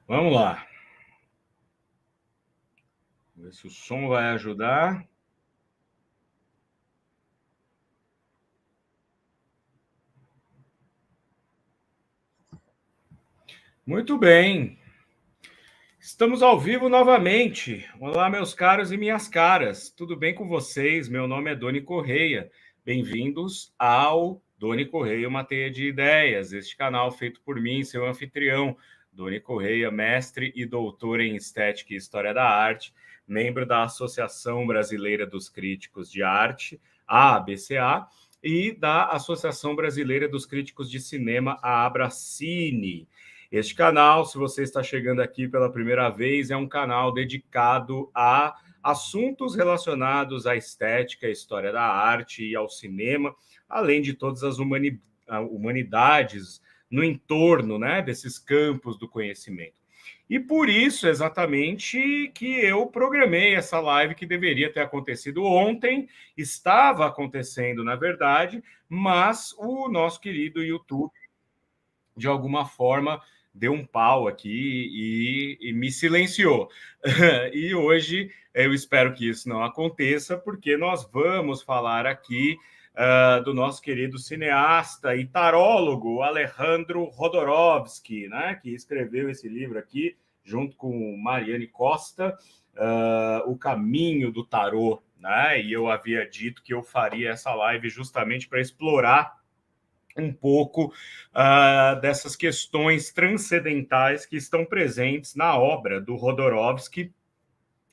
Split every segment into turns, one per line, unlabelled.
Vamos lá. Ver se o som vai ajudar. Muito bem. Estamos ao vivo novamente. Olá, meus caros e minhas caras. Tudo bem com vocês? Meu nome é Doni Correia. Bem-vindos ao Doni Correia, uma teia de ideias. Este canal feito por mim, seu anfitrião, Doni Correia, mestre e doutor em Estética e História da Arte, membro da Associação Brasileira dos Críticos de Arte, a ABCA, e da Associação Brasileira dos Críticos de Cinema, a Abracine. Este canal, se você está chegando aqui pela primeira vez, é um canal dedicado a assuntos relacionados à estética, à história da arte e ao cinema, além de todas as humanidades no entorno, né, desses campos do conhecimento. E por isso, exatamente, que eu programei essa live que deveria ter acontecido ontem, estava acontecendo, na verdade, mas o nosso querido YouTube, de alguma forma, deu um pau aqui e me silenciou. E hoje eu espero que isso não aconteça, porque nós vamos falar aqui do nosso querido cineasta e tarólogo Alejandro Jodorowsky, né, que escreveu esse livro aqui, junto com Mariane Costa, O Caminho do Tarô. Né? E eu havia dito que eu faria essa live justamente para explorar um pouco dessas questões transcendentais que estão presentes na obra do Jodorowsky,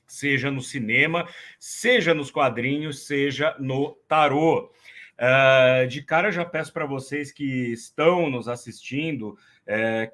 seja no cinema, seja nos quadrinhos, seja no tarô. De cara, já peço para vocês que estão nos assistindo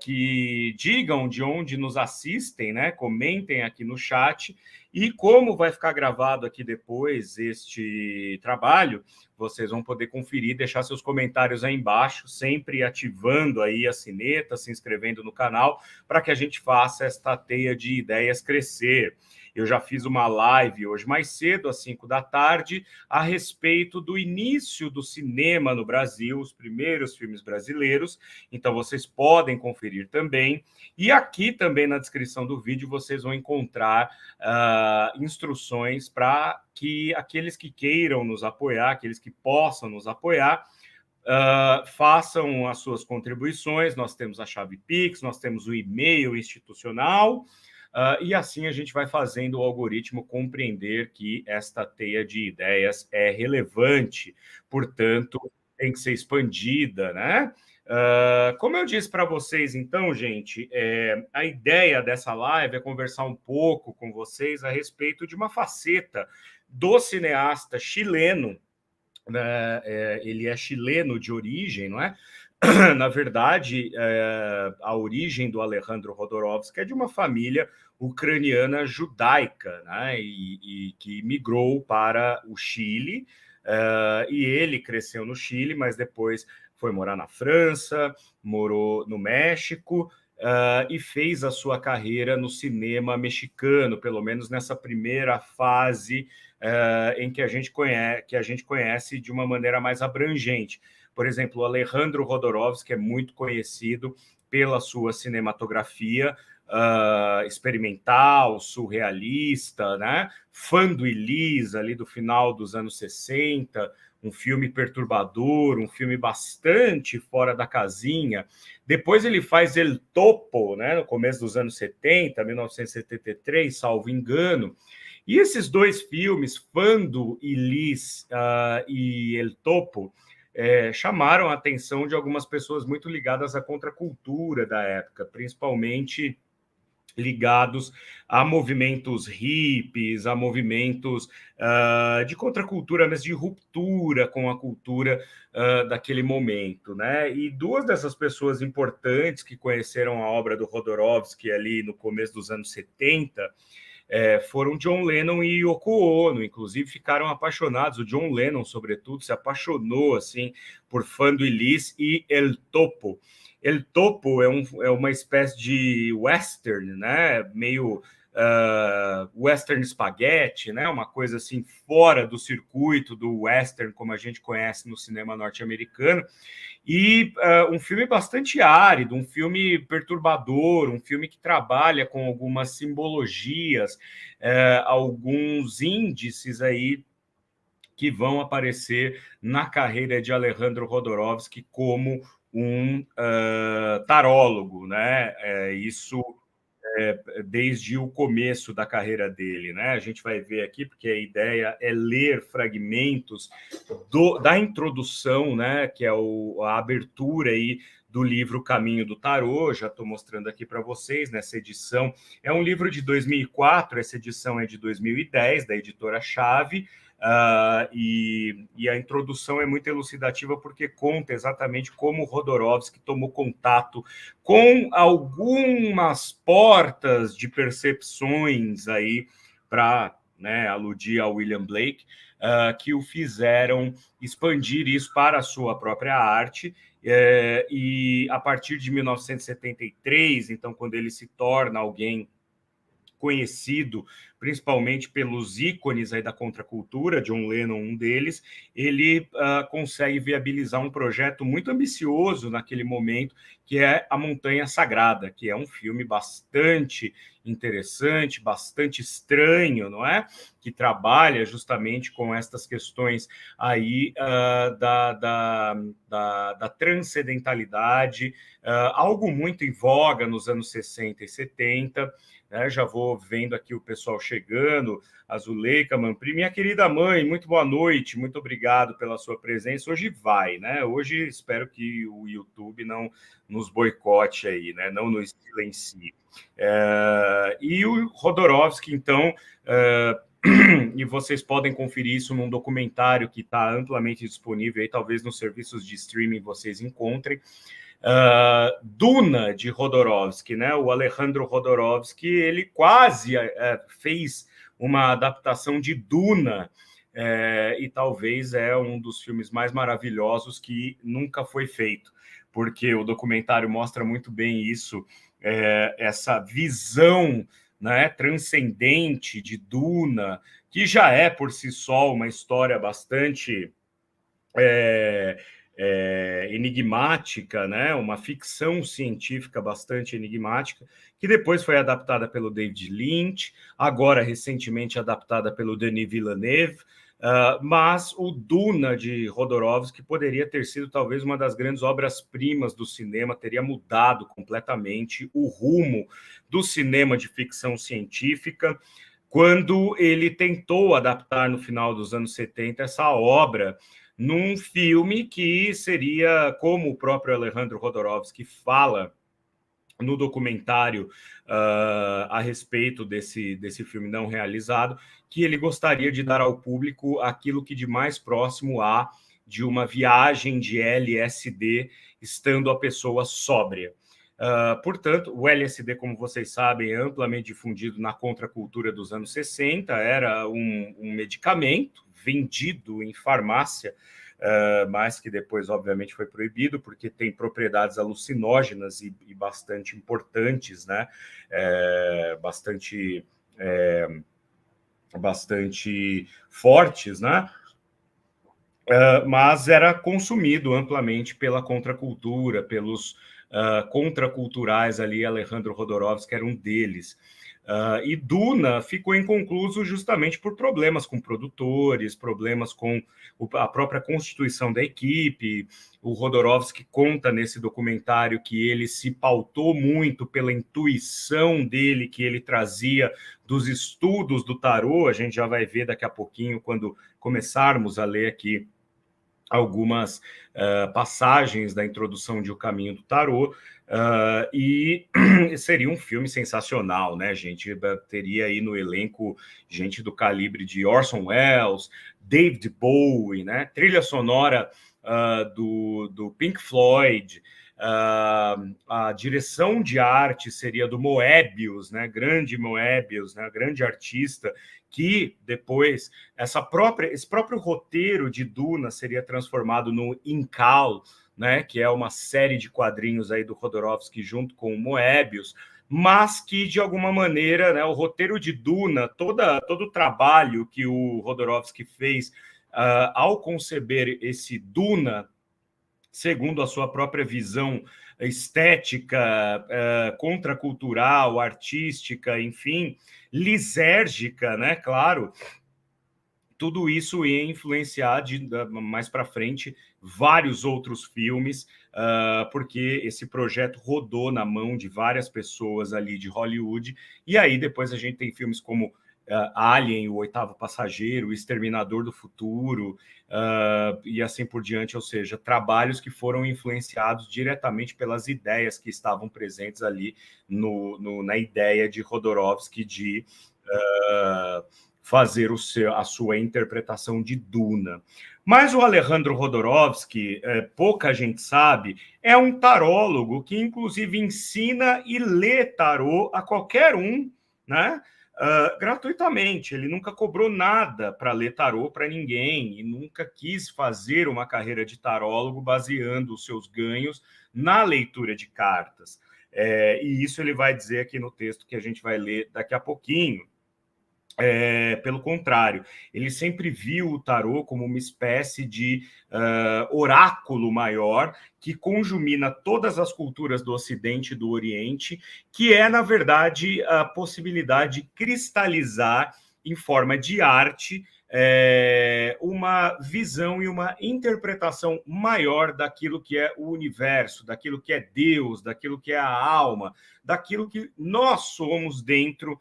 que digam de onde nos assistem, né? Comentem aqui no chat. E como vai ficar gravado aqui depois este trabalho, vocês vão poder conferir, deixar seus comentários aí embaixo, sempre ativando aí a sineta, se inscrevendo no canal, para que a gente faça esta teia de ideias crescer. Eu já fiz uma live hoje mais cedo, às 5 da tarde, a respeito do início do cinema no Brasil, os primeiros filmes brasileiros. Então, vocês podem conferir também. E aqui também na descrição do vídeo vocês vão encontrar instruções para que aqueles que queiram nos apoiar, aqueles que possam nos apoiar, façam as suas contribuições. Nós temos a chave Pix, nós temos o e-mail institucional, e assim a gente vai fazendo o algoritmo compreender que esta teia de ideias é relevante, portanto, tem que ser expandida, né? Como eu disse para vocês, então, gente, a ideia dessa live é conversar um pouco com vocês a respeito de uma faceta do cineasta chileno, né? Ele é chileno de origem, não é? Na verdade, a origem do Alejandro Jodorowsky é de uma família ucraniana judaica, né? E que migrou para o Chile, e ele cresceu no Chile, mas depois foi morar na França, morou no México, e fez a sua carreira no cinema mexicano, pelo menos nessa primeira fase em que a gente conhece de uma maneira mais abrangente. Por exemplo, o Alejandro Jodorowsky é muito conhecido pela sua cinematografia experimental, surrealista, né? Fã do Elis, ali do final dos anos 60, um filme perturbador, um filme bastante fora da casinha. Depois ele faz El Topo, né, no começo dos anos 70, 1973, salvo engano. E esses dois filmes, Fando e Lis e El Topo, chamaram a atenção de algumas pessoas muito ligadas à contracultura da época, principalmente ligados a movimentos hippies, a movimentos de contracultura, mas de ruptura com a cultura daquele momento, né? E duas dessas pessoas importantes que conheceram a obra do Jodorowsky ali no começo dos anos 70 foram John Lennon e Yoko Ono, inclusive ficaram apaixonados. O John Lennon, sobretudo, se apaixonou assim por Fando e Lis e El Topo. El Topo é uma espécie de western, né? Meio western spaghetti, né? Uma coisa assim fora do circuito do western como a gente conhece no cinema norte-americano. E um filme bastante árido, um filme perturbador, um filme que trabalha com algumas simbologias, alguns índices aí que vão aparecer na carreira de Alejandro Jodorowsky como um tarólogo, né? Isso desde o começo da carreira dele, né? A gente vai ver aqui, porque a ideia é ler fragmentos da introdução, né? Que é a abertura aí do livro Caminho do Tarô. Já estou mostrando aqui para vocês nessa edição. É um livro de 2004, essa edição é de 2010, da editora Chave. E a introdução é muito elucidativa porque conta exatamente como Jodorowsky tomou contato com algumas portas de percepções aí para, né, aludir ao William Blake, que o fizeram expandir isso para a sua própria arte. E a partir de 1973, então, quando ele se torna alguém conhecido principalmente pelos ícones aí da contracultura, John Lennon, um deles, ele consegue viabilizar um projeto muito ambicioso naquele momento, que é A Montanha Sagrada, que é um filme bastante interessante, bastante estranho, não é? Que trabalha justamente com estas questões aí da transcendentalidade, algo muito em voga nos anos 60 e 70, né? Já vou vendo aqui o pessoal chegando, a Zuleika Manpri, minha querida mãe, muito boa noite, muito obrigado pela sua presença. Hoje vai, né? Hoje espero que o YouTube não nos boicote aí, né? Não nos silencie. E o Jodorowsky, então, e vocês podem conferir isso num documentário que está amplamente disponível aí, talvez nos serviços de streaming vocês encontrem. Duna, de Jodorowsky, né? O Alejandro Jodorowsky, ele quase fez uma adaptação de Duna, e talvez é um dos filmes mais maravilhosos que nunca foi feito, porque o documentário mostra muito bem isso, essa visão, né, transcendente de Duna, que já é por si só uma história bastante enigmática, né? Uma ficção científica bastante enigmática, que depois foi adaptada pelo David Lynch, agora recentemente adaptada pelo Denis Villeneuve, mas o Duna, de Jodorowsky, poderia ter sido talvez uma das grandes obras-primas do cinema, teria mudado completamente o rumo do cinema de ficção científica, quando ele tentou adaptar no final dos anos 70 essa obra num filme que seria, como o próprio Alejandro Jodorowsky fala no documentário a respeito desse filme não realizado, que ele gostaria de dar ao público aquilo que de mais próximo há de uma viagem de LSD, estando a pessoa sóbria. Portanto, o LSD, como vocês sabem, é amplamente difundido na contracultura dos anos 60, era um medicamento vendido em farmácia, mas que depois, obviamente, foi proibido, porque tem propriedades alucinógenas e bastante importantes, né? Bastante fortes, né? Mas era consumido amplamente pela contracultura, pelos contraculturais ali. Alejandro Jodorowsky era um deles. E Duna ficou inconcluso justamente por problemas com produtores, problemas com a própria constituição da equipe. O Jodorowsky conta nesse documentário que ele se pautou muito pela intuição dele, que ele trazia dos estudos do tarô. A gente já vai ver daqui a pouquinho, quando começarmos a ler aqui algumas passagens da introdução de O Caminho do Tarô, e seria um filme sensacional, né, gente? Teria aí no elenco gente do calibre de Orson Welles, David Bowie, né? Trilha sonora do Pink Floyd, a direção de arte seria do Moebius, né? Grande Moebius, né? Grande artista, que depois esse próprio roteiro de Duna seria transformado no Incal, né, que é uma série de quadrinhos aí do Jodorowsky junto com o Moebius, mas que, de alguma maneira, né, o roteiro de Duna, todo o trabalho que o Jodorowsky fez ao conceber esse Duna, segundo a sua própria visão estética, contracultural, artística, enfim, lisérgica, né? Claro, tudo isso ia influenciar mais para frente vários outros filmes, porque esse projeto rodou na mão de várias pessoas ali de Hollywood, e aí depois a gente tem filmes como Alien, O Oitavo Passageiro, O Exterminador do Futuro, e assim por diante, ou seja, trabalhos que foram influenciados diretamente pelas ideias que estavam presentes ali na ideia de Jodorowsky de fazer a sua interpretação de Duna. Mas o Alejandro Jodorowsky, pouca gente sabe, é um tarólogo que, inclusive, ensina e lê tarô a qualquer um, né? Gratuitamente. Ele nunca cobrou nada para ler tarô para ninguém e nunca quis fazer uma carreira de tarólogo baseando os seus ganhos na leitura de cartas. E isso ele vai dizer aqui no texto que a gente vai ler daqui a pouquinho. Pelo contrário, ele sempre viu o tarô como uma espécie de oráculo maior que conjumina todas as culturas do Ocidente e do Oriente, que é, na verdade, a possibilidade de cristalizar em forma de arte uma visão e uma interpretação maior daquilo que é o universo, daquilo que é Deus, daquilo que é a alma, daquilo que nós somos dentro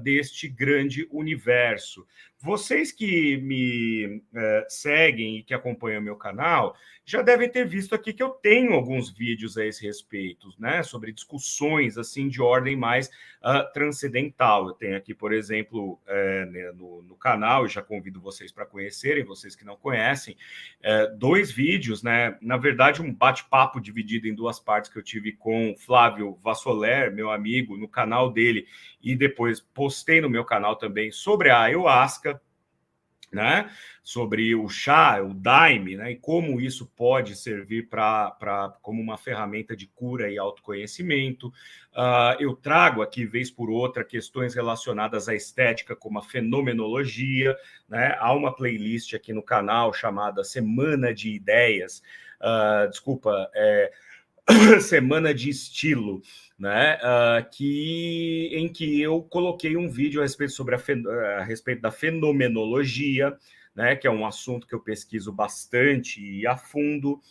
deste grande universo. Vocês que me seguem e que acompanham meu canal já devem ter visto aqui que eu tenho alguns vídeos a esse respeito, né, sobre discussões assim de ordem mais transcendental. Eu tenho aqui, por exemplo, no canal, e já convido vocês para conhecerem, vocês que não conhecem, dois vídeos, né, na verdade um bate-papo dividido em duas partes que eu tive com Flávio Vassoler, meu amigo, no canal dele, e depois postei no meu canal também sobre a ayahuasca, né? Sobre o chá, o daime, né? E como isso pode servir como uma ferramenta de cura e autoconhecimento. Eu trago aqui, vez por outra, questões relacionadas à estética, como a fenomenologia, né? Há uma playlist aqui no canal chamada Semana de Ideias, Semana de Estilo, né? Em que eu coloquei um vídeo a respeito, a respeito da fenomenologia, né? Que é um assunto que eu pesquiso bastante e a fundo.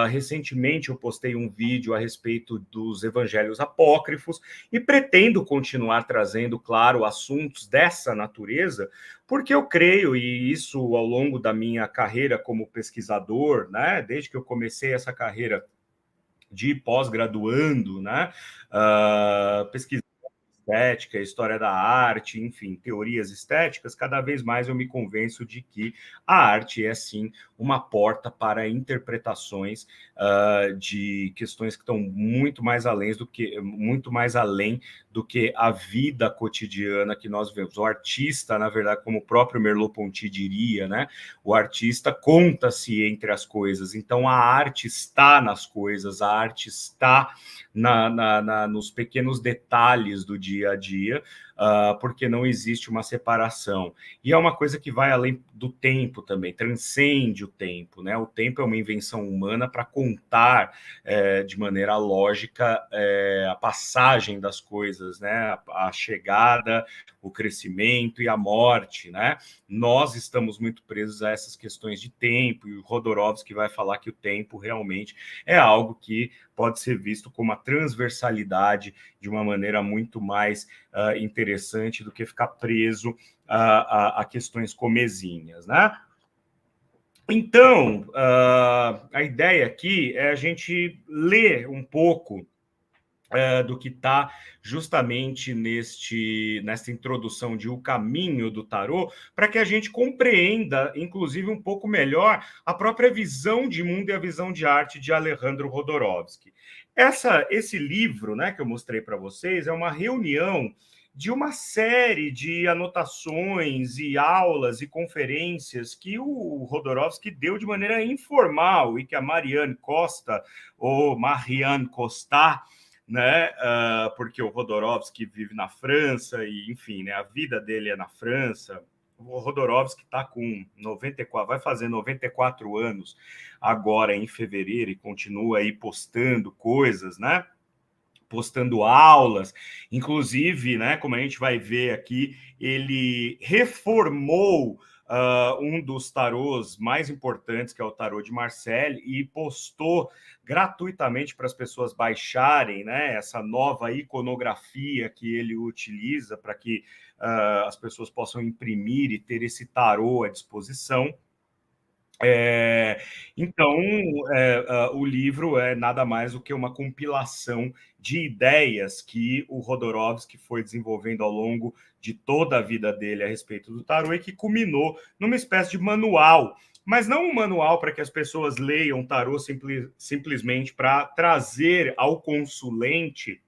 Recentemente eu postei um vídeo a respeito dos evangelhos apócrifos e pretendo continuar trazendo, claro, assuntos dessa natureza, porque eu creio, e isso ao longo da minha carreira como pesquisador, né? Desde que eu comecei essa carreira de pós-graduando, né? Pesquisando estética, história da arte, enfim, teorias estéticas, cada vez mais eu me convenço de que a arte é, sim, uma porta para interpretações de questões que estão muito mais além do que a vida cotidiana que nós vemos. O artista, na verdade, como o próprio Merleau-Ponty diria, né? O artista conta-se entre as coisas. Então, a arte está nas coisas, a arte está nos pequenos detalhes do dia a dia, porque não existe uma separação. E é uma coisa que vai além do tempo também, transcende o tempo, né? O tempo é uma invenção humana para contar de maneira lógica a passagem das coisas, né? A chegada, o crescimento e a morte, né? Nós estamos muito presos a essas questões de tempo, e o Jodorowsky vai falar que o tempo realmente é algo que pode ser visto como uma transversalidade de uma maneira muito mais interessante do que ficar preso a questões comezinhas, né? Então, a ideia aqui é a gente ler um pouco do que está justamente nesta introdução de O Caminho do Tarô, para que a gente compreenda, inclusive, um pouco melhor a própria visão de mundo e a visão de arte de Alejandro Jodorowsky. Esse livro, né, que eu mostrei para vocês, é uma reunião de uma série de anotações e aulas e conferências que o Jodorowsky deu de maneira informal e que a Marianne Costa, ou Marianne Costa, né? Porque o Rodorovsky vive na França e, enfim, né, a vida dele é na França. O Rodorovsky está com 94, vai fazer 94 anos agora em fevereiro e continua aí postando coisas, né? Postando aulas, inclusive, né, como a gente vai ver aqui, ele reformou um dos tarôs mais importantes, que é o tarô de Marseille, e postou gratuitamente para as pessoas baixarem, né, essa nova iconografia que ele utiliza para que as pessoas possam imprimir e ter esse tarô à disposição. Então, o livro é nada mais do que uma compilação de ideias que o Rodorovsky foi desenvolvendo ao longo de toda a vida dele a respeito do tarô e que culminou numa espécie de manual, mas não um manual para que as pessoas leiam tarô simplesmente para trazer ao consulente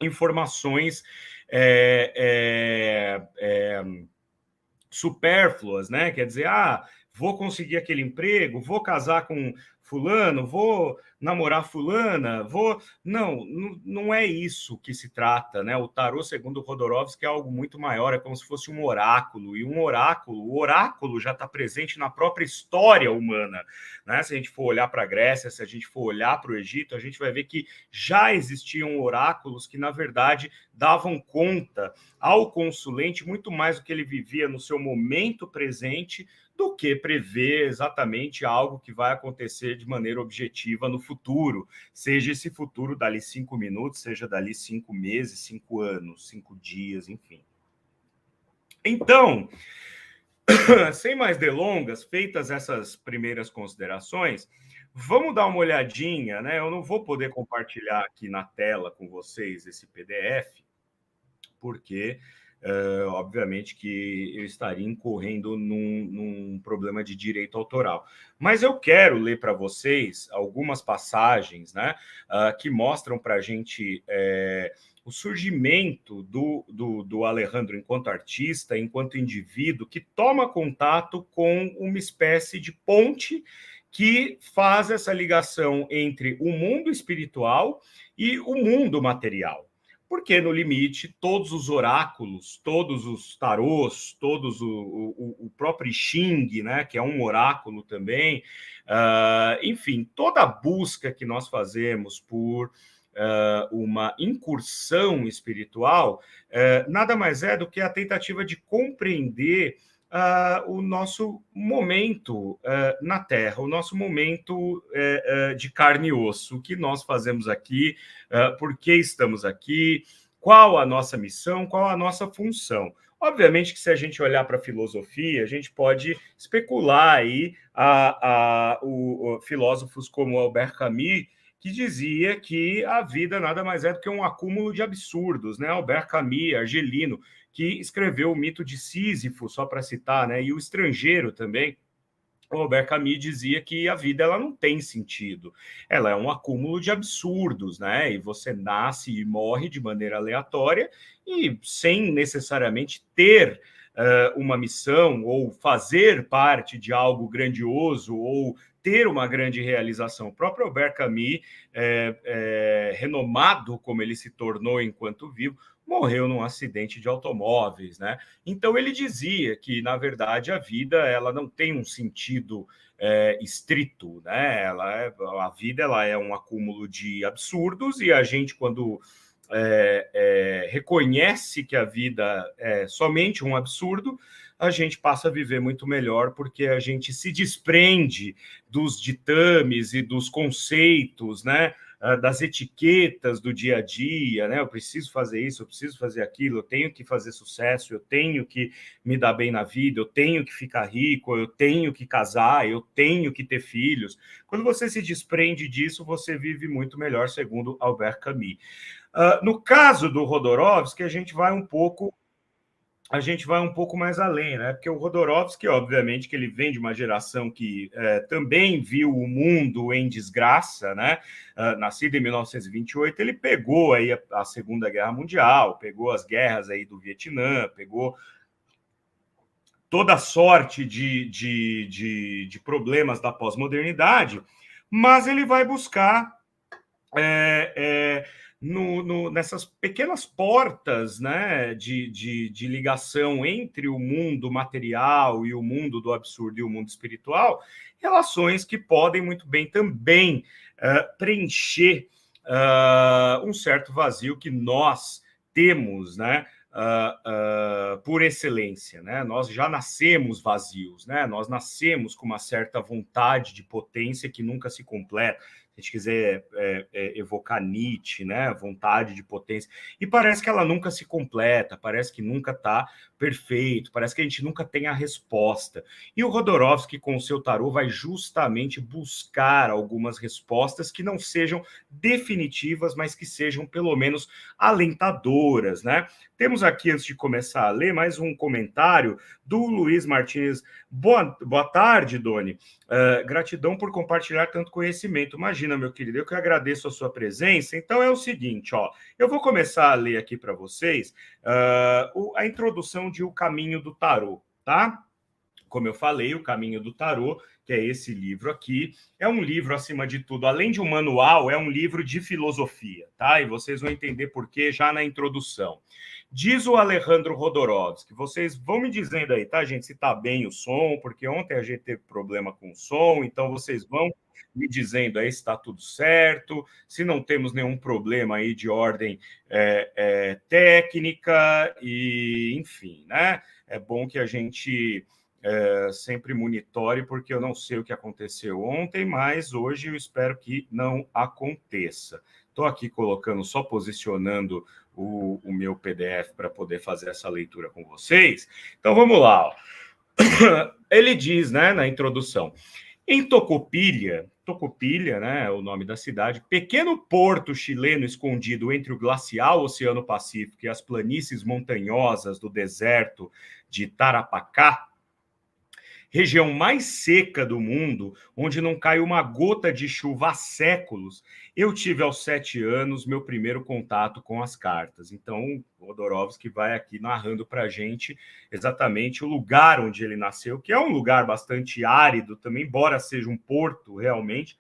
informações é, é, supérfluas, né? Quer dizer, vou conseguir aquele emprego, vou casar com fulano, vou namorar fulana, vou... Não, não é isso que se trata, né? O tarô, segundo o Rodorovsky, é algo muito maior, é como se fosse um oráculo, e um oráculo, o oráculo já está presente na própria história humana, né? Se a gente for olhar para a Grécia, se a gente for olhar para o Egito, a gente vai ver que já existiam oráculos que, na verdade, davam conta ao consulente muito mais do que ele vivia no seu momento presente do que prever exatamente algo que vai acontecer de maneira objetiva no futuro, seja esse futuro dali 5 minutos, seja dali 5 meses, 5 anos, 5 dias, enfim. Então, sem mais delongas, feitas essas primeiras considerações, vamos dar uma olhadinha, né? Eu não vou poder compartilhar aqui na tela com vocês esse PDF, porque obviamente que eu estaria incorrendo num problema de direito autoral. Mas eu quero ler para vocês algumas passagens, né, que mostram para a gente o surgimento do Alejandro enquanto artista, enquanto indivíduo, que toma contato com uma espécie de ponte que faz essa ligação entre o mundo espiritual e o mundo material. Porque, no limite, todos os oráculos, todos os tarôs, todos o próprio Xing, né, que é um oráculo também, enfim, toda a busca que nós fazemos por uma incursão espiritual, nada mais é do que a tentativa de compreender o nosso momento na Terra, o nosso momento de carne e osso, o que nós fazemos aqui, por que estamos aqui, qual a nossa missão, qual a nossa função. Obviamente que se a gente olhar para a filosofia, a gente pode especular aí filósofos como Albert Camus, que dizia que a vida nada mais é do que um acúmulo de absurdos, né? Albert Camus, argelino, que escreveu o mito de Sísifo, só para citar, né? E o Estrangeiro também. O Albert Camus dizia que a vida ela não tem sentido, ela é um acúmulo de absurdos, né? E você nasce e morre de maneira aleatória e sem necessariamente ter uma missão ou fazer parte de algo grandioso ou ter uma grande realização. O próprio Albert Camus, renomado como ele se tornou enquanto vivo, morreu num acidente de automóveis, né? Então ele dizia que, na verdade, a vida ela não tem um sentido estrito, né? A vida ela é um acúmulo de absurdos e a gente, quando reconhece que a vida é somente um absurdo, a gente passa a viver muito melhor, porque a gente se desprende dos ditames e dos conceitos, né? Das etiquetas do dia a dia, né? Eu preciso fazer isso, eu preciso fazer aquilo, eu tenho que fazer sucesso, eu tenho que me dar bem na vida, eu tenho que ficar rico, eu tenho que casar, eu tenho que ter filhos. Quando você se desprende disso, você vive muito melhor, segundo Albert Camus. No caso do Rodorovsky, a gente vai um pouco mais além, né? Porque o Rodorovsky, obviamente, que ele vem de uma geração que também viu o mundo em desgraça, né? Nascido em 1928, ele pegou aí a Segunda Guerra Mundial, pegou as guerras aí do Vietnã, pegou toda sorte de problemas da pós-modernidade, mas ele vai buscar nessas pequenas portas, né, de ligação entre o mundo material e o mundo do absurdo e o mundo espiritual, relações que podem muito bem também preencher um certo vazio que nós temos, né, por excelência, né? Nós já nascemos vazios, né? Nós nascemos com uma certa vontade de potência que nunca se completa. Se a gente quiser evocar Nietzsche, né? Vontade de potência. E parece que ela nunca se completa, parece que nunca está perfeito, parece que a gente nunca tem a resposta. E o Jodorowsky, com o seu tarô, vai justamente buscar algumas respostas que não sejam definitivas, mas que sejam pelo menos alentadoras, né? Temos aqui, antes de começar a ler, mais um comentário do Luiz Martins. Boa tarde, Doni. Gratidão por compartilhar tanto conhecimento. Imagina, meu querido, eu que agradeço a sua presença. Então é o seguinte, ó, eu vou começar a ler aqui para vocês a introdução de O Caminho do Tarô, tá? Como eu falei, O Caminho do Tarô, que é esse livro aqui, é um livro, acima de tudo, além de um manual, é um livro de filosofia, tá? E vocês vão entender por quê já na introdução. Diz o Alejandro Rodorovsky, vocês vão me dizendo aí, tá, gente, se tá bem o som, porque ontem a gente teve problema com o som, então vocês vão me dizendo aí se está tudo certo, se não temos nenhum problema aí de ordem técnica, e enfim, né? É bom que a gente sempre monitore, porque eu não sei o que aconteceu ontem, mas hoje eu espero que não aconteça. Estou aqui colocando, só posicionando o meu PDF para poder fazer essa leitura com vocês. Então vamos lá. Ó. Ele diz, né, na introdução, em Tocopilla, né, é o nome da cidade, pequeno porto chileno escondido entre o glacial Oceano Pacífico e as planícies montanhosas do deserto de Tarapacá, região mais seca do mundo, onde não cai uma gota de chuva há séculos, eu tive aos 7 anos meu primeiro contato com as cartas. Então, o Jodorowsky vai aqui narrando para a gente exatamente o lugar onde ele nasceu, que é um lugar bastante árido também, embora seja um porto realmente,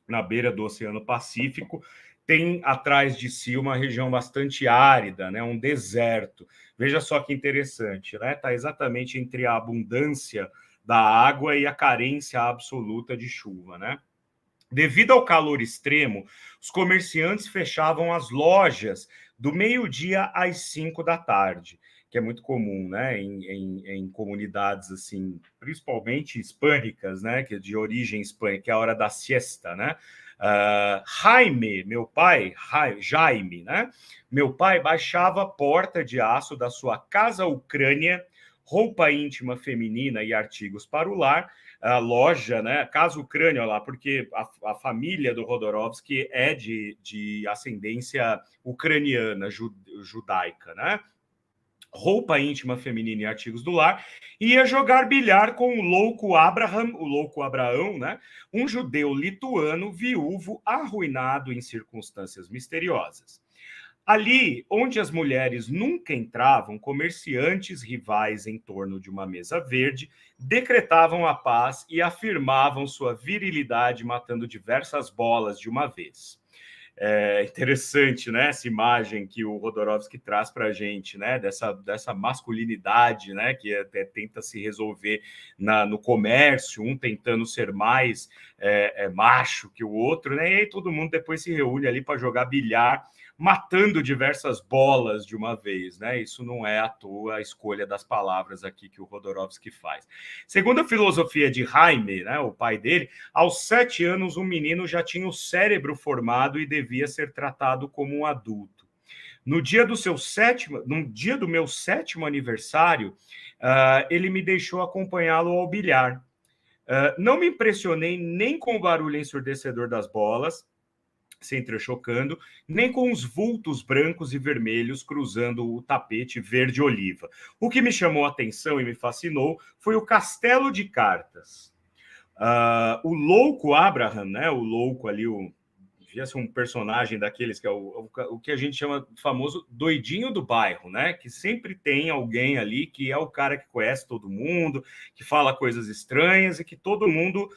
na beira do Oceano Pacífico, tem atrás de si uma região bastante árida, né, um deserto. Veja só que interessante, né? Está exatamente entre a abundância da água e a carência absoluta de chuva, né? Devido ao calor extremo, os comerciantes fechavam as lojas do meio-dia às 5 da tarde, que é muito comum, né, em comunidades assim, principalmente hispânicas, né, que é de origem hispânica, que é a hora da siesta, né? Jaime, meu pai, Jaime, né? Meu pai baixava a porta de aço da sua casa Ucrânia, roupa íntima feminina e artigos para o lar, a loja, né? Casa Ucrânia lá, porque a família do Jodorowsky é de ascendência ucraniana, judaica, né? Roupa íntima feminina e artigos do lar, ia jogar bilhar com o louco Abraão, né? Um judeu lituano, viúvo, arruinado em circunstâncias misteriosas. Ali, onde as mulheres nunca entravam, comerciantes rivais em torno de uma mesa verde decretavam a paz e afirmavam sua virilidade, matando diversas bolas de uma vez. É interessante, né, essa imagem que o Jodorowsky traz para a gente, né, dessa masculinidade, né, que até tenta se resolver no comércio, um tentando ser mais macho que o outro, né, e aí todo mundo depois se reúne ali para jogar bilhar, matando diversas bolas de uma vez, né? Isso não é à toa a escolha das palavras aqui que o Jodorowsky faz. Segundo a filosofia de Jaime, né, o pai dele, aos 7 anos, o menino já tinha o cérebro formado e devia ser tratado como um adulto. No dia do meu sétimo aniversário, ele me deixou acompanhá-lo ao bilhar. Não me impressionei nem com o barulho ensurdecedor das bolas, se entrechocando, nem com os vultos brancos e vermelhos cruzando o tapete verde-oliva. O que me chamou a atenção e me fascinou foi o castelo de cartas. O louco Abraham, né, o louco ali, devia ser um personagem daqueles que é o que a gente chama de famoso doidinho do bairro, né? Que sempre tem alguém ali que é o cara que conhece todo mundo, que fala coisas estranhas e que todo mundo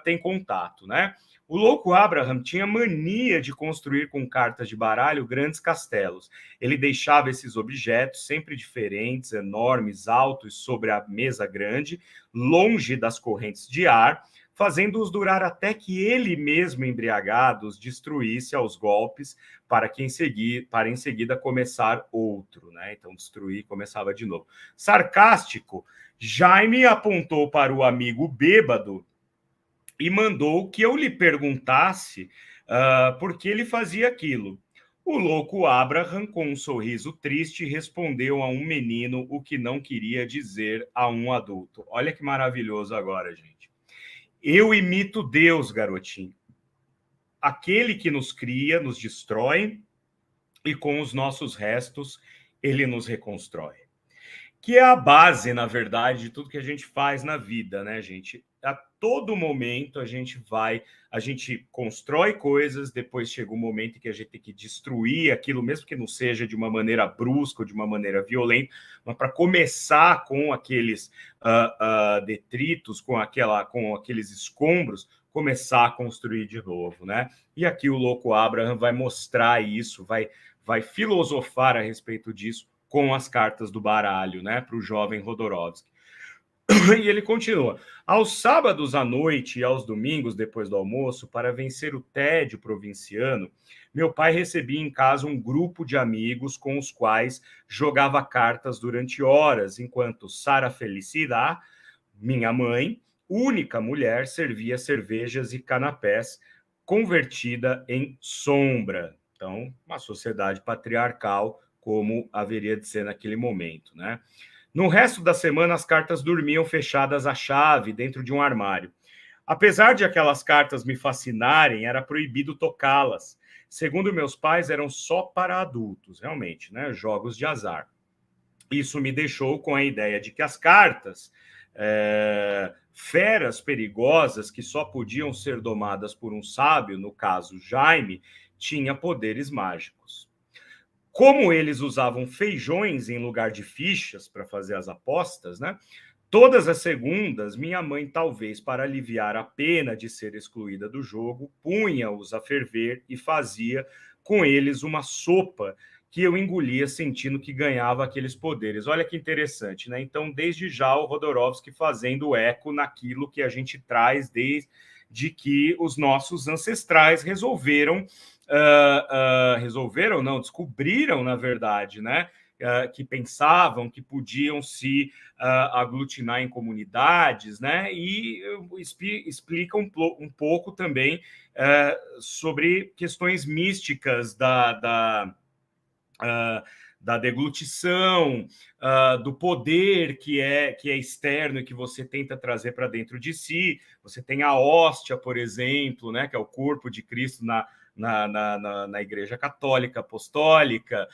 tem contato, né? O louco Abraham tinha mania de construir com cartas de baralho grandes castelos. Ele deixava esses objetos sempre diferentes, enormes, altos, sobre a mesa grande, longe das correntes de ar, fazendo-os durar até que ele mesmo, embriagado, os destruísse aos golpes, para em seguida começar outro, né? Então, destruir começava de novo. Sarcástico, Jaime apontou para o amigo bêbado e mandou que eu lhe perguntasse por que ele fazia aquilo. O louco Abraham, com um sorriso triste, respondeu a um menino o que não queria dizer a um adulto. Olha que maravilhoso agora, gente. Eu imito Deus, garotinho. Aquele que nos cria, nos destrói, e com os nossos restos, ele nos reconstrói. Que é a base, na verdade, de tudo que a gente faz na vida, né, gente? A todo momento a gente constrói coisas, depois chega um momento em que a gente tem que destruir aquilo, mesmo que não seja de uma maneira brusca ou de uma maneira violenta, mas para começar com aqueles detritos, com aqueles escombros, começar a construir de novo, né? E aqui o louco Abraham vai mostrar isso, vai filosofar a respeito disso com as cartas do baralho, né, para o jovem Rodorovsky. E ele continua: aos sábados à noite e aos domingos depois do almoço, para vencer o tédio provinciano, meu pai recebia em casa um grupo de amigos com os quais jogava cartas durante horas, enquanto Sara Felicidade, minha mãe, única mulher, servia cervejas e canapés, convertida em sombra. Então, uma sociedade patriarcal, como haveria de ser naquele momento, né? No resto da semana, as cartas dormiam fechadas à chave dentro de um armário. Apesar de aquelas cartas me fascinarem, era proibido tocá-las. Segundo meus pais, eram só para adultos, realmente, né? Jogos de azar. Isso me deixou com a ideia de que as cartas, feras perigosas que só podiam ser domadas por um sábio, no caso Jaime, tinha poderes mágicos. Como eles usavam feijões em lugar de fichas para fazer as apostas, né? Todas as segundas, minha mãe, talvez para aliviar a pena de ser excluída do jogo, punha-os a ferver e fazia com eles uma sopa que eu engolia sentindo que ganhava aqueles poderes. Olha que interessante, né? Então, desde já, o Rodorovsky fazendo eco naquilo que a gente traz desde que os nossos ancestrais resolveram, não, descobriram, na verdade, né? Que pensavam que podiam se aglutinar em comunidades, né? E explica um pouco também sobre questões místicas da deglutição, do poder que é externo e que você tenta trazer para dentro de si. Você tem a hóstia, por exemplo, né, que é o corpo de Cristo na Igreja Católica Apostólica.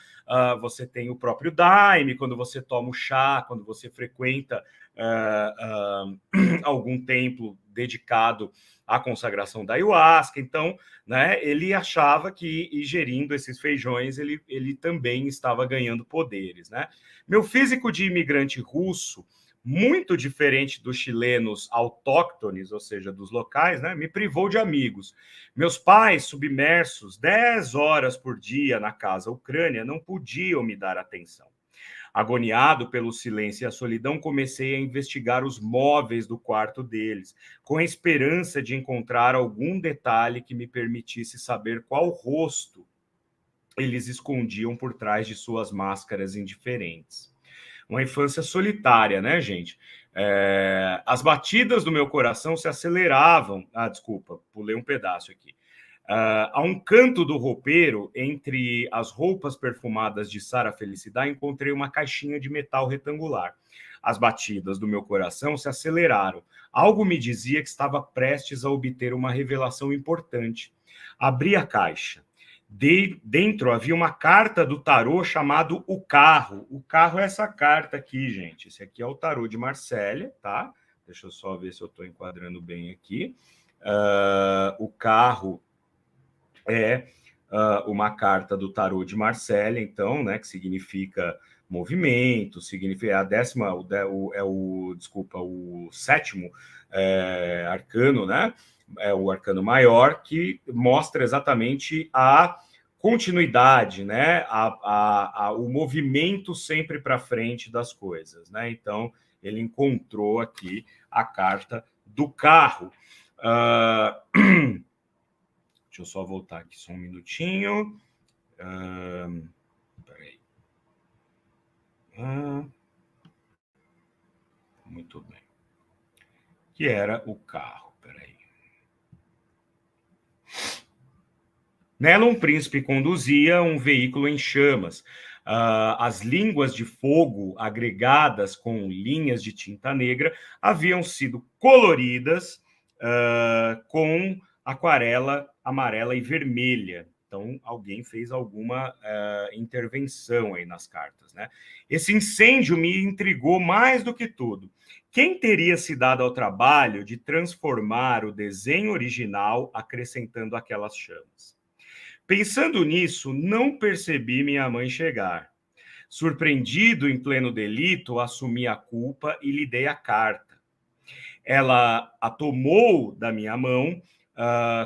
Você tem o próprio daime, quando você toma o chá, quando você frequenta algum templo dedicado à consagração da ayahuasca. Então, né, ele achava que, ingerindo esses feijões, ele também estava ganhando poderes, né? Meu físico de imigrante russo, muito diferente dos chilenos autóctones, ou seja, dos locais, né, me privou de amigos. Meus pais, submersos 10 horas por dia na casa ucrânia, não podiam me dar atenção. Agoniado pelo silêncio e a solidão, comecei a investigar os móveis do quarto deles, com a esperança de encontrar algum detalhe que me permitisse saber qual rosto eles escondiam por trás de suas máscaras indiferentes. Uma infância solitária, né, gente? As batidas do meu coração se aceleravam. Desculpa, pulei um pedaço aqui. A um canto do roupeiro, entre as roupas perfumadas de Sara Felicidade, encontrei uma caixinha de metal retangular. As batidas do meu coração se aceleraram. Algo me dizia que estava prestes a obter uma revelação importante. Abri a caixa. Dentro havia uma carta do tarô chamado O Carro. O Carro é essa carta aqui, gente. Esse aqui é o tarô de Marsella, tá? Deixa eu só ver se eu estou enquadrando bem aqui. O Carro é uma carta do tarô de Marselha, então, né, que significa movimento, significa a décima, o sétimo arcano, né? É o arcano maior, que mostra exatamente a continuidade, né? O movimento sempre para frente das coisas, né? Então, ele encontrou aqui a carta do carro. Deixa eu só voltar aqui só um minutinho. Peraí. Muito bem. Que era o carro. Peraí. Nela, um príncipe conduzia um veículo em chamas. As línguas de fogo, agregadas com linhas de tinta negra, haviam sido coloridas com aquarela amarela e vermelha. Então, alguém fez alguma intervenção aí nas cartas, né? Esse incêndio me intrigou mais do que tudo. Quem teria se dado ao trabalho de transformar o desenho original acrescentando aquelas chamas? Pensando nisso, não percebi minha mãe chegar. Surpreendido em pleno delito, assumi a culpa e lhe dei a carta. Ela a tomou da minha mão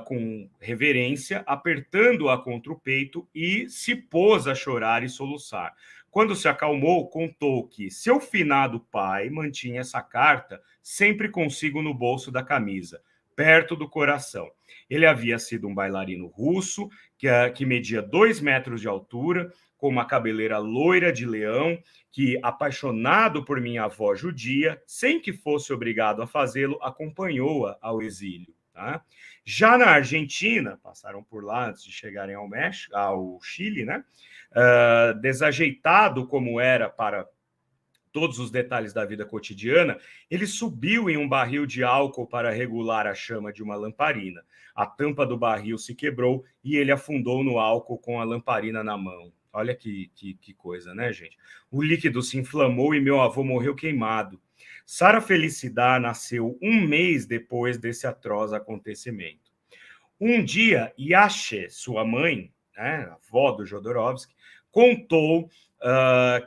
com reverência, apertando-a contra o peito e se pôs a chorar e soluçar. Quando se acalmou, contou que seu finado pai mantinha essa carta sempre consigo no bolso da camisa, perto do coração. Ele havia sido um bailarino russo que media 2 metros de altura, com uma cabeleira loira de leão, que, apaixonado por minha avó judia, sem que fosse obrigado a fazê-lo, acompanhou-a ao exílio. Tá? Já na Argentina, passaram por lá antes de chegarem ao México, ao Chile, né? Desajeitado como era para todos os detalhes da vida cotidiana, ele subiu em um barril de álcool para regular a chama de uma lamparina. A tampa do barril se quebrou e ele afundou no álcool com a lamparina na mão. Olha que coisa, né, gente? O líquido se inflamou e meu avô morreu queimado. Sara Felicidade nasceu um mês depois desse atroz acontecimento. Um dia, Yashe, sua mãe, né, a avó do Jodorowsky, contou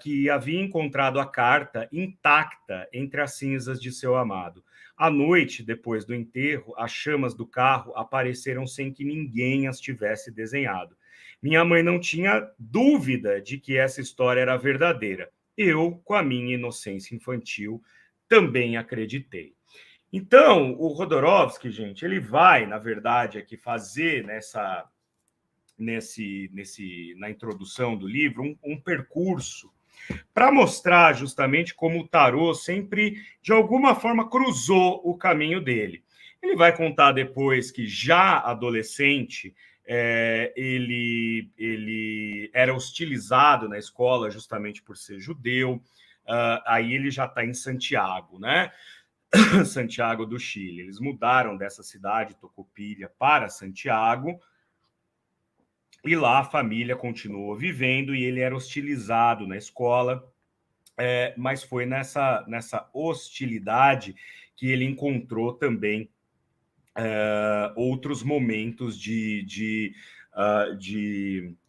que havia encontrado a carta intacta entre as cinzas de seu amado. À noite, depois do enterro, as chamas do carro apareceram sem que ninguém as tivesse desenhado. Minha mãe não tinha dúvida de que essa história era verdadeira. Eu, com a minha inocência infantil, também acreditei. Então, o Rodorovsky, gente, ele vai, na verdade, aqui fazer na introdução do livro um percurso para mostrar justamente como o tarô sempre, de alguma forma, cruzou o caminho dele. Ele vai contar depois que, já adolescente, ele era hostilizado na escola justamente por ser judeu. Aí ele já está em Santiago, né? Santiago do Chile. Eles mudaram dessa cidade, Tocopilla, para Santiago, e lá a família continuou vivendo e ele era hostilizado na escola, mas foi nessa hostilidade que ele encontrou também outros momentos de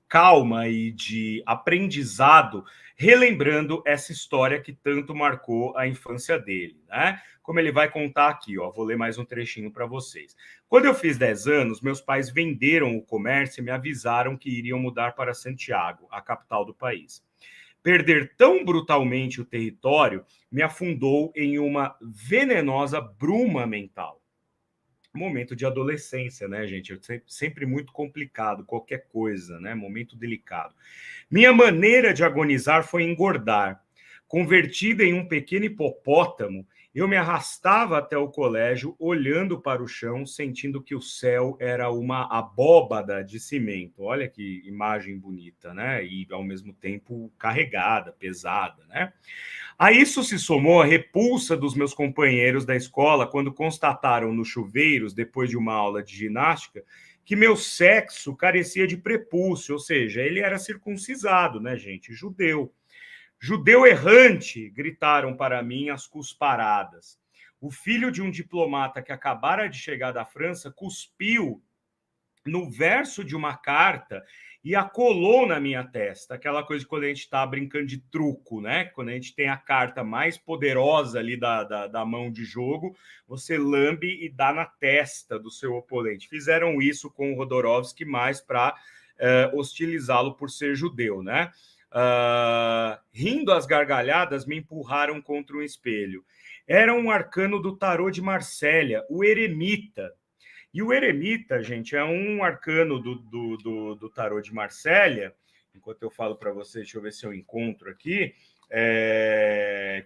calma e de aprendizado, relembrando essa história que tanto marcou a infância dele, né? Como ele vai contar aqui, ó, vou ler mais um trechinho para vocês. Quando eu fiz 10 anos, meus pais venderam o comércio e me avisaram que iriam mudar para Santiago, a capital do país. Perder tão brutalmente o território me afundou em uma venenosa bruma mental. Momento de adolescência, né, gente? Sempre muito complicado, qualquer coisa, né? Momento delicado. Minha maneira de agonizar foi engordar. Convertida em um pequeno hipopótamo, eu me arrastava até o colégio, olhando para o chão, sentindo que o céu era uma abóbada de cimento. Olha que imagem bonita, né? E ao mesmo tempo carregada, pesada, né? A isso se somou a repulsa dos meus companheiros da escola quando constataram nos chuveiros, depois de uma aula de ginástica, que meu sexo carecia de prepúcio, ou seja, ele era circuncisado, né, gente? Judeu. Judeu errante, gritaram para mim as cusparadas. O filho de um diplomata que acabara de chegar da França cuspiu no verso de uma carta e a colou na minha testa. Aquela coisa de quando a gente está brincando de truco, né? Quando a gente tem a carta mais poderosa ali da mão de jogo, você lambe e dá na testa do seu oponente. Fizeram isso com o Rodorovski mais para hostilizá-lo por ser judeu, né? Rindo às gargalhadas, me empurraram contra um espelho. Era um arcano do tarô de Marsella, o Eremita. E o Eremita, gente, é um arcano do tarô de Marsella. Enquanto eu falo para vocês, deixa eu ver se eu encontro aqui,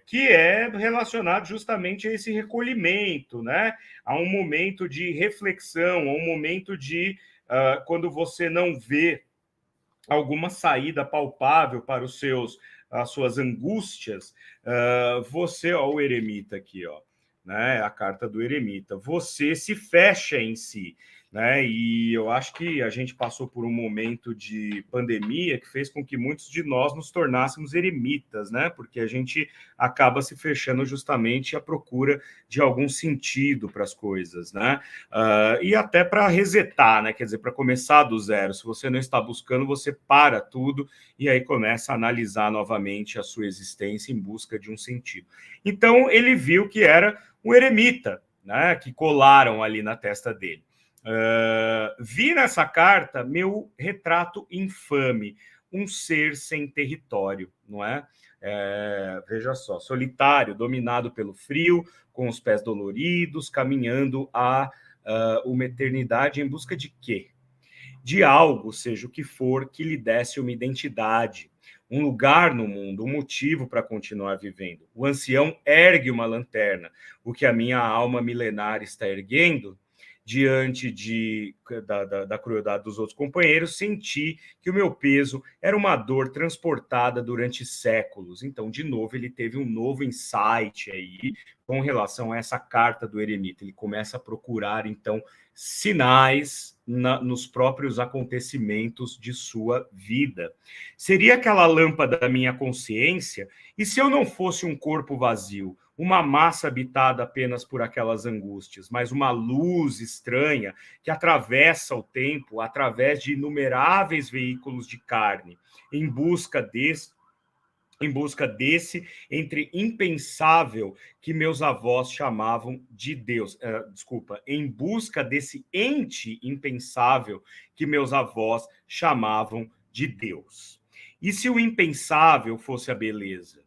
que é relacionado justamente a esse recolhimento, né? A um momento de reflexão, a um momento de quando você não vê alguma saída palpável para as suas angústias, você, ó, o eremita aqui, ó, né, a carta do eremita, você se fecha em si, né, e eu acho que a gente passou por um momento de pandemia que fez com que muitos de nós nos tornássemos eremitas, né, porque a gente acaba se fechando justamente à procura de algum sentido para as coisas, né, e até para resetar, né? Quer dizer, para começar do zero. Se você não está buscando, você para tudo e aí começa a analisar novamente a sua existência em busca de um sentido. Então, ele viu que era um eremita, né? Que colaram ali na testa dele. Vi nessa carta meu retrato infame, um ser sem território, não é? Veja só, solitário, dominado pelo frio, com os pés doloridos, caminhando a uma eternidade em busca de quê? De algo, seja o que for, que lhe desse uma identidade, um lugar no mundo, um motivo para continuar vivendo. O ancião ergue uma lanterna, o que a minha alma milenar está erguendo, diante da crueldade dos outros companheiros, senti que o meu peso era uma dor transportada durante séculos. Então, de novo, ele teve um novo insight aí com relação a essa carta do eremita. Ele começa a procurar, então, sinais nos próprios acontecimentos de sua vida. Seria aquela lâmpada da minha consciência? E se eu não fosse um corpo vazio, uma massa habitada apenas por aquelas angústias, mas uma luz estranha que atravessa o tempo através de inumeráveis veículos de carne, em busca desse entre impensável que meus avós chamavam de Deus. Desculpa, em busca desse ente impensável que meus avós chamavam de Deus. E se o impensável fosse a beleza?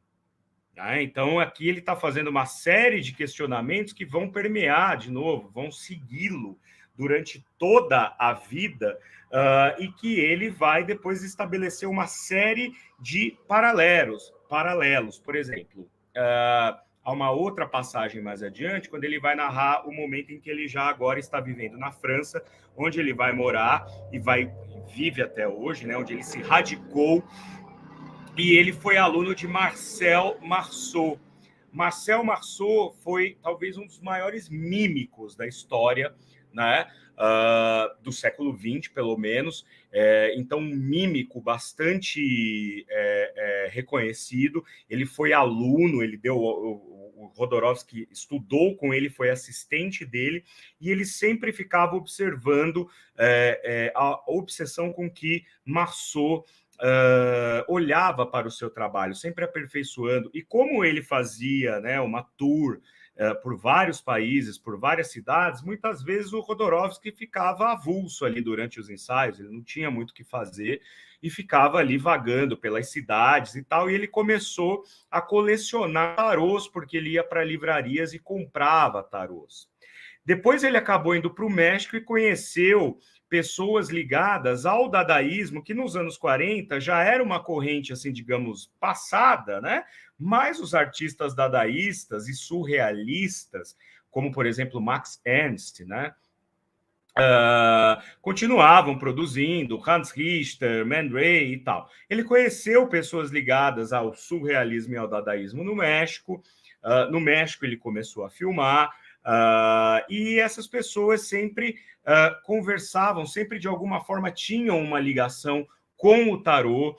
Então, aqui ele está fazendo uma série de questionamentos que vão permear, de novo, vão segui-lo durante toda a vida, e que ele vai depois estabelecer uma série de paralelos. Por exemplo, há uma outra passagem mais adiante, quando ele vai narrar o momento em que ele já agora está vivendo na França, onde ele vai morar e vive até hoje, né, onde ele se radicou, e ele foi aluno de Marcel Marceau. Marcel Marceau foi talvez um dos maiores mímicos da história, né? Do século XX, pelo menos. Então, um mímico bastante reconhecido. Ele foi aluno, ele deu o Rodorovski estudou com ele, foi assistente dele, e ele sempre ficava observando a obsessão com que Marceau olhava para o seu trabalho, sempre aperfeiçoando. E como ele fazia, né, uma tour por vários países, por várias cidades, muitas vezes o Rodorovski ficava avulso ali durante os ensaios, ele não tinha muito o que fazer e ficava ali vagando pelas cidades e tal, e ele começou a colecionar tarôs, porque ele ia para livrarias e comprava tarôs. Depois ele acabou indo para o México e conheceu pessoas ligadas ao dadaísmo, que nos anos 40 já era uma corrente, assim, digamos, passada, né? Mas os artistas dadaístas e surrealistas, como, por exemplo, Max Ernst, né? Continuavam produzindo, Hans Richter, Man Ray e tal. Ele conheceu pessoas ligadas ao surrealismo e ao dadaísmo no México. No México ele começou a filmar, e essas pessoas sempre conversavam, sempre de alguma forma tinham uma ligação com o tarô,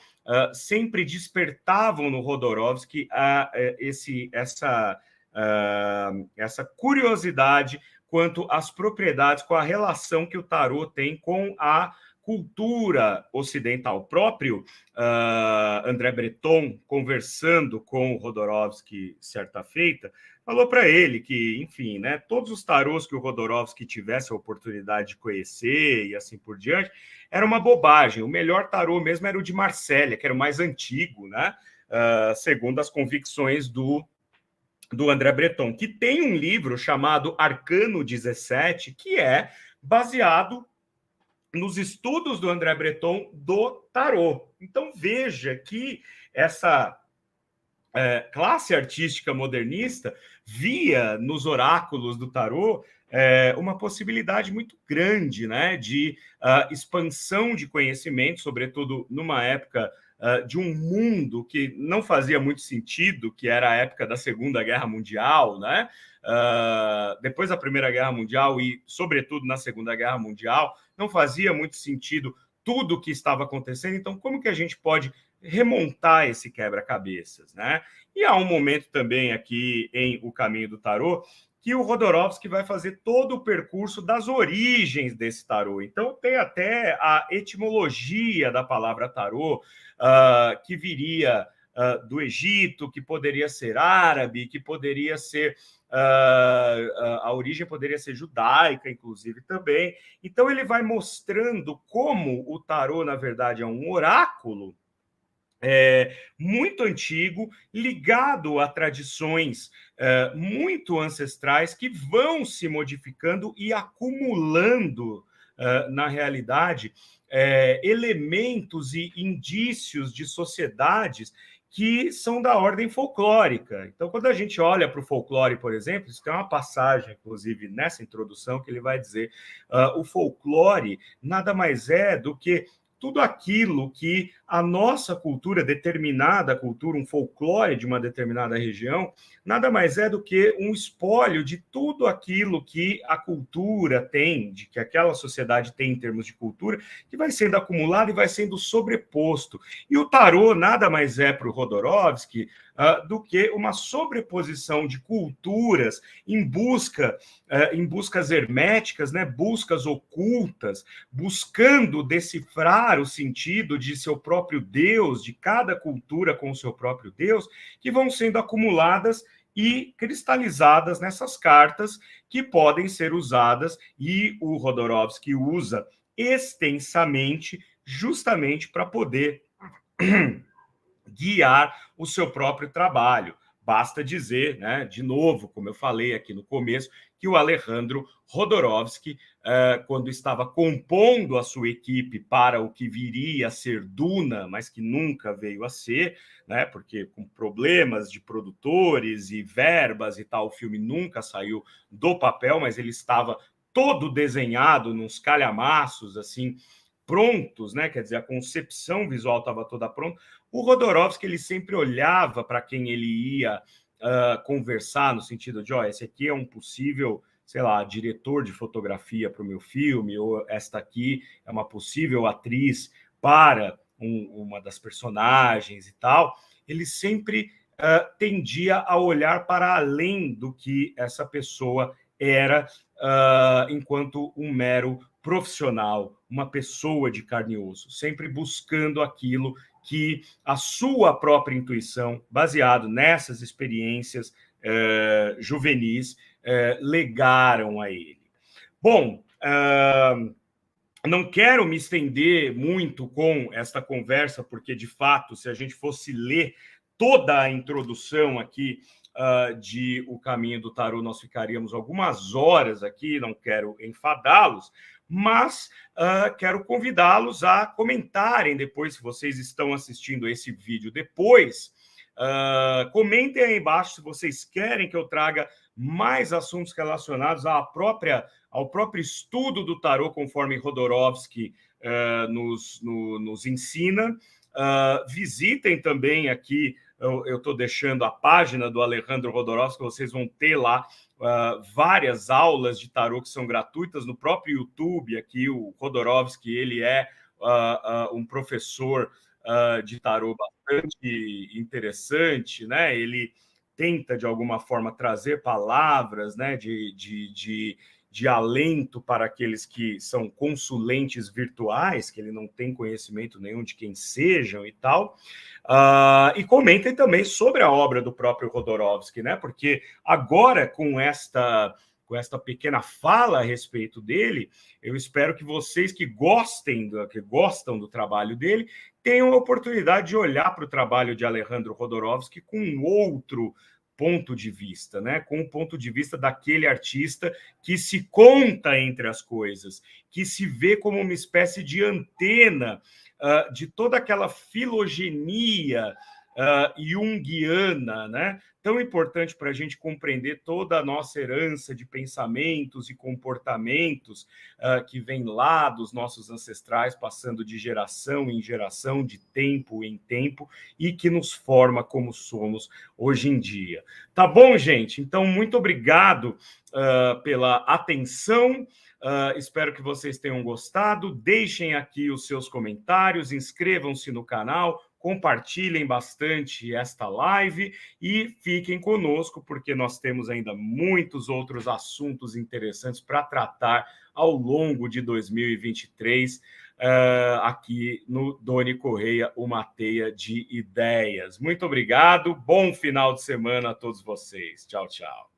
sempre despertavam no Rodorovski essa curiosidade quanto às propriedades, com a relação que o tarô tem com a cultura ocidental. O próprio André Breton, conversando com o Rodorovsky certa feita, falou para ele que, enfim, né, todos os tarôs que o Rodorovsky tivesse a oportunidade de conhecer e assim por diante, era uma bobagem. O melhor tarô mesmo era o de Marsella, que era o mais antigo, né, segundo as convicções do André Breton, que tem um livro chamado Arcano 17, que é baseado nos estudos do André Breton do tarô. Então veja que essa classe artística modernista via nos oráculos do tarô uma possibilidade muito grande, né, de expansão de conhecimento, sobretudo numa época de um mundo que não fazia muito sentido, que era a época da Segunda Guerra Mundial, né? Depois da Primeira Guerra Mundial e, sobretudo, na Segunda Guerra Mundial, não fazia muito sentido tudo o que estava acontecendo. Então, como que a gente pode remontar esse quebra-cabeças, né? E há um momento também aqui em O Caminho do Tarô que o Rodorovsky vai fazer todo o percurso das origens desse tarô. Então, tem até a etimologia da palavra tarô, que viria do Egito, que poderia ser árabe, que poderia ser a origem poderia ser judaica, inclusive, também. Então, ele vai mostrando como o tarô, na verdade, é um oráculo muito antigo, ligado a tradições muito ancestrais que vão se modificando e acumulando, na realidade, elementos e indícios de sociedades que são da ordem folclórica. Então, quando a gente olha para o folclore, por exemplo, isso tem uma passagem, inclusive, nessa introdução, que ele vai dizer o folclore nada mais é do que tudo aquilo que a nossa cultura, determinada cultura, um folclore de uma determinada região, nada mais é do que um espólio de tudo aquilo que a cultura tem, de que aquela sociedade tem em termos de cultura, que vai sendo acumulado e vai sendo sobreposto. E o tarô nada mais é para o Rodorovsky do que uma sobreposição de culturas em buscas herméticas, né, buscas ocultas, buscando decifrar o sentido de seu próprio Deus, de cada cultura com o seu próprio Deus, que vão sendo acumuladas e cristalizadas nessas cartas que podem ser usadas, e o Rodorovsky usa extensamente justamente para poder guiar o seu próprio trabalho. Basta dizer, né, de novo, como eu falei aqui no começo, que o Alejandro Rodorovsky, quando estava compondo a sua equipe para o que viria a ser Duna, mas que nunca veio a ser, né, porque com problemas de produtores e verbas e tal, o filme nunca saiu do papel, mas ele estava todo desenhado nos calhamaços, assim, prontos, né? Quer dizer, a concepção visual estava toda pronta. O Rodorovsky, ele sempre olhava para quem ele ia conversar, no sentido de, ó, esse aqui é um possível, sei lá, diretor de fotografia para o meu filme, ou esta aqui é uma possível atriz para uma das personagens e tal. Ele sempre tendia a olhar para além do que essa pessoa era enquanto um mero profissional, uma pessoa de carne e osso, sempre buscando aquilo que a sua própria intuição, baseado nessas experiências juvenis, legaram a ele. Bom, não quero me estender muito com esta conversa, porque, de fato, se a gente fosse ler toda a introdução aqui de O Caminho do Tarô, nós ficaríamos algumas horas aqui, não quero enfadá-los, mas quero convidá-los a comentarem depois, se vocês estão assistindo esse vídeo depois, comentem aí embaixo se vocês querem que eu traga mais assuntos relacionados ao próprio estudo do tarô, conforme Rodorovsky nos ensina. Visitem também aqui, eu estou deixando a página do Alejandro Rodorovsky, vocês vão ter lá várias aulas de tarô que são gratuitas no próprio YouTube. Aqui o Rodorovsky, ele é um professor de tarô bastante interessante, né? Ele tenta, de alguma forma, trazer palavras, né, de alento para aqueles que são consulentes virtuais, que ele não tem conhecimento nenhum de quem sejam e tal. E comentem também sobre a obra do próprio Jodorowsky, né? Porque agora, com esta pequena fala a respeito dele, eu espero que vocês que gostam do trabalho dele tenham a oportunidade de olhar para o trabalho de Alejandro Jodorowsky com um outro ponto de vista, né? Com o ponto de vista daquele artista que se conta entre as coisas, que se vê como uma espécie de antena de toda aquela filogenia junguiana, né? Tão importante para a gente compreender toda a nossa herança de pensamentos e comportamentos que vem lá dos nossos ancestrais, passando de geração em geração, de tempo em tempo, e que nos forma como somos hoje em dia. Tá bom, gente? Então, muito obrigado pela atenção. Espero que vocês tenham gostado. Deixem aqui os seus comentários, inscrevam-se no canal, compartilhem bastante esta live e fiquem conosco, porque nós temos ainda muitos outros assuntos interessantes para tratar ao longo de 2023, aqui no Doni Correia, uma teia de ideias. Muito obrigado, bom final de semana a todos vocês. Tchau, tchau.